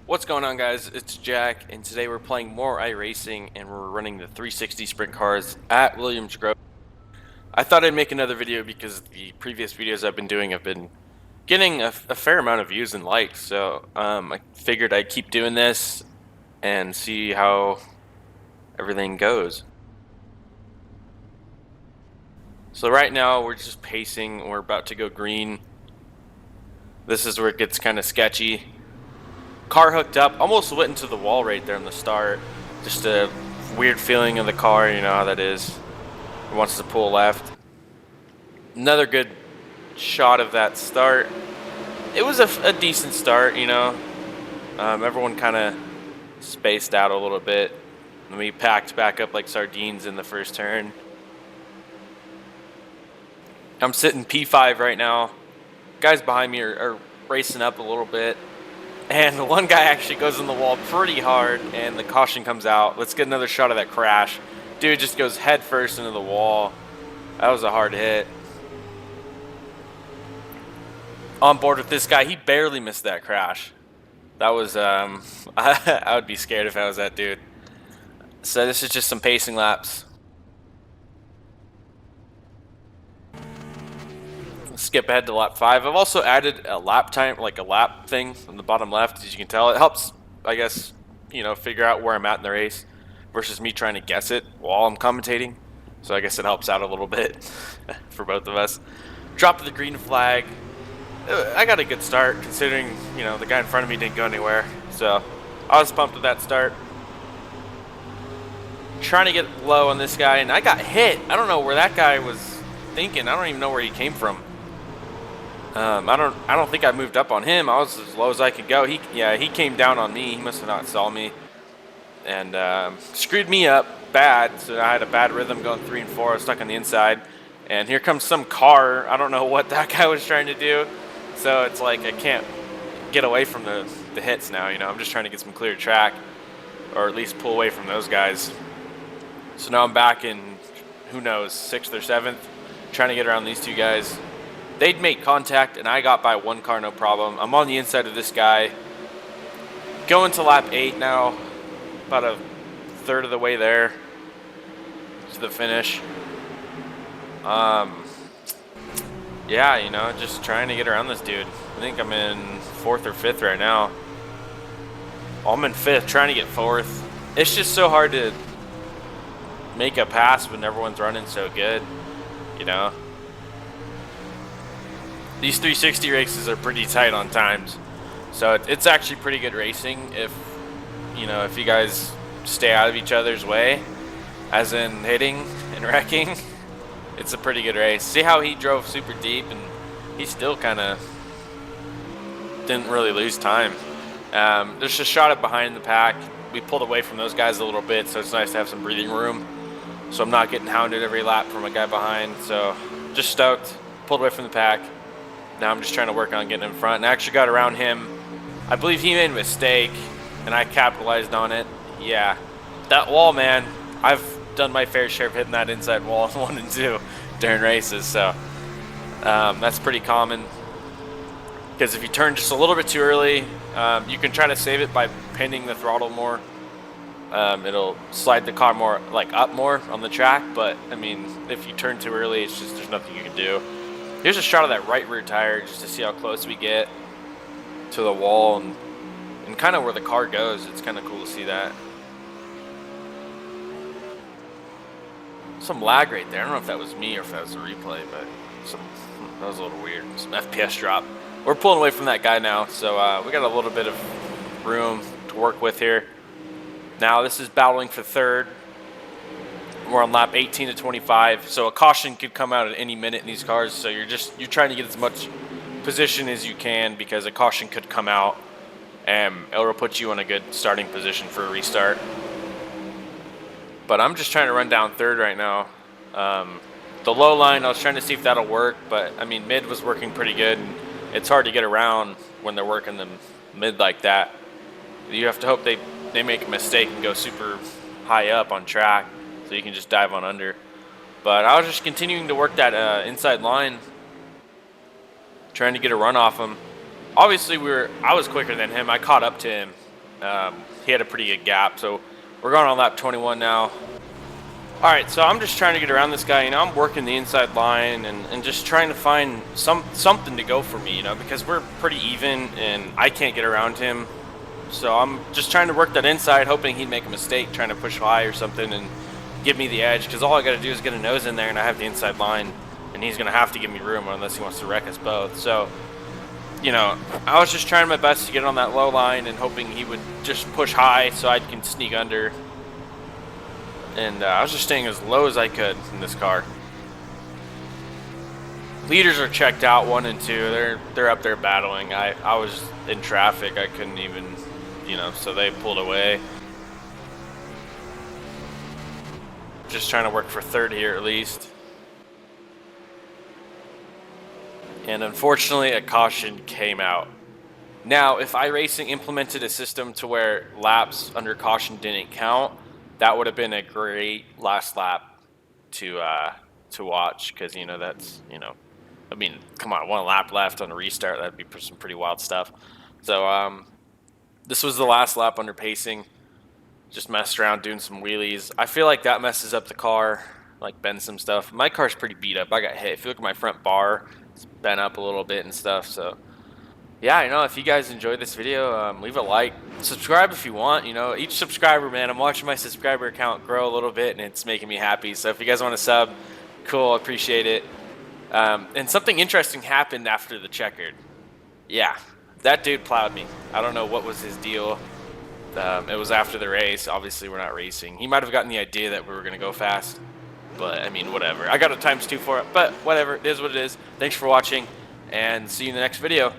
What's going on, guys? It's Jack, and today we're playing more iRacing, and we're running the 360 sprint cars at Williams Grove. I thought I'd make another video because the previous videos I've been doing have been getting a fair amount of views and likes, so I figured I'd keep doing this and see how everything goes. So right now we're just pacing. We're about to go green. This is where it gets kind of sketchy. Car hooked up, almost went into the wall right there in the start. Just a weird feeling of the car, you know how that is. It wants to pull left. Another good shot of that start. It was a decent start, you know. Everyone kind of spaced out a little bit. And we packed back up like sardines in the first turn. I'm sitting P5 right now. Guys behind me are racing up a little bit. And one guy actually goes in the wall pretty hard, and the caution comes out. Let's get another shot of that crash. Dude just goes head first into the wall. That was a hard hit. On board with this guy, he barely missed that crash. That was, I would be scared if I was that dude. So this is just some pacing laps. Skip ahead to lap 5. I've also added a lap time, like a lap thing on the bottom left, as you can tell. It helps, I guess, you know, figure out where I'm at in the race versus me trying to guess it while I'm commentating. So I guess it helps out a little bit for both of us. Dropped the green flag. I got a good start considering, you know, the guy in front of me didn't go anywhere. So I was pumped with that start. Trying to get low on this guy, and I got hit. I don't know where that guy was thinking. I don't even know where he came from. I don't think I moved up on him. I was as low as I could go. He came down on me. He must have not saw me, and screwed me up bad. So I had a bad rhythm going 3 and 4. I was stuck on the inside, and here comes some car. I don't know what that guy was trying to do. So it's like I can't get away from the hits now. You know, I'm just trying to get some clear track, or at least pull away from those guys. So now I'm back in, who knows, 6th or 7th, trying to get around these two guys. They'd make contact, and I got by one car, no problem. I'm on the inside of this guy. Going to lap 8 now. About a third of the way there to the finish. Yeah, you know, just trying to get around this dude. I think I'm in 4th or 5th right now. I'm in 5th, trying to get 4th. It's just so hard to make a pass when everyone's running so good, you know. These 360 races are pretty tight on times, so it's actually pretty good racing if, you know, if you guys stay out of each other's way, as in hitting and wrecking. It's a pretty good race. See how he drove super deep, and he still kind of didn't really lose time. There's a shot up behind the pack. We pulled away from those guys a little bit, so it's nice to have some breathing room, so I'm not getting hounded every lap from a guy behind. So just stoked. Pulled away from the pack. Now I'm just trying to work on getting in front, and I actually got around him. I believe he made a mistake, and I capitalized on it. Yeah, that wall, man. I've done my fair share of hitting that inside wall in 1 and 2 during races, so that's pretty common. Because if you turn just a little bit too early, you can try to save it by pinning the throttle more. It'll slide the car more, like up more on the track, but I mean, if you turn too early, it's just, there's nothing you can do. Here's a shot of that right rear tire just to see how close we get to the wall and kind of where the car goes. It's kind of cool to see that. Some lag right there. I don't know if that was me or if that was a replay, but that was a little weird. Some FPS drop. We're pulling away from that guy now, so we got a little bit of room to work with here. Now this is battling for 3rd. We're on lap 18 to 25, so a caution could come out at any minute in these cars. So you're trying to get as much position as you can, because a caution could come out and it'll put you in a good starting position for a restart. But I'm just trying to run down 3rd right now. The low line, I was trying to see if that'll work, but I mean, mid was working pretty good. It's hard to get around when they're working the mid like that. You have to hope they make a mistake and go super high up on track, so you can just dive on under. But I was just continuing to work that inside line, trying to get a run off him. Obviously, I was quicker than him. I caught up to him He had a pretty good gap, so we're going on lap 21 now. All right, so I'm just trying to get around this guy. You know, I'm working the inside line and just trying to find something to go for me, you know, because we're pretty even and I can't get around him. So I'm just trying to work that inside, hoping he'd make a mistake, trying to push high or something and give me the edge, because all I got to do is get a nose in there and I have the inside line, and he's going to have to give me room unless he wants to wreck us both. So, you know, I was just trying my best to get on that low line and hoping he would just push high so I can sneak under. And I was just staying as low as I could in this car. Leaders are checked out 1 and 2. They're up there battling. I was in traffic. I couldn't even, you know, so they pulled away. Just trying to work for third here at least. And unfortunately, a caution came out. Now, if iRacing implemented a system to where laps under caution didn't count, that would have been a great last lap to watch, because, you know, that's, you know, I mean, come on, 1 lap left on a restart, that'd be some pretty wild stuff. So this was the last lap under pacing. Just messed around doing some wheelies. I feel like that messes up the car, like bends some stuff. My car's pretty beat up. I got hit. If you look at my front bar, it's bent up a little bit and stuff. So yeah, you know, if you guys enjoyed this video, leave a like, subscribe if you want. You know, each subscriber, man, I'm watching my subscriber count grow a little bit and it's making me happy. So if you guys want to sub, cool, appreciate it. And something interesting happened after the checkered. Yeah, that dude plowed me. I don't know what was his deal. It was after the race. Obviously, we're not racing. He might have gotten the idea that we were going to go fast. But, I mean, whatever. I got a ×2 for it. But, whatever. It is what it is. Thanks for watching. And see you in the next video.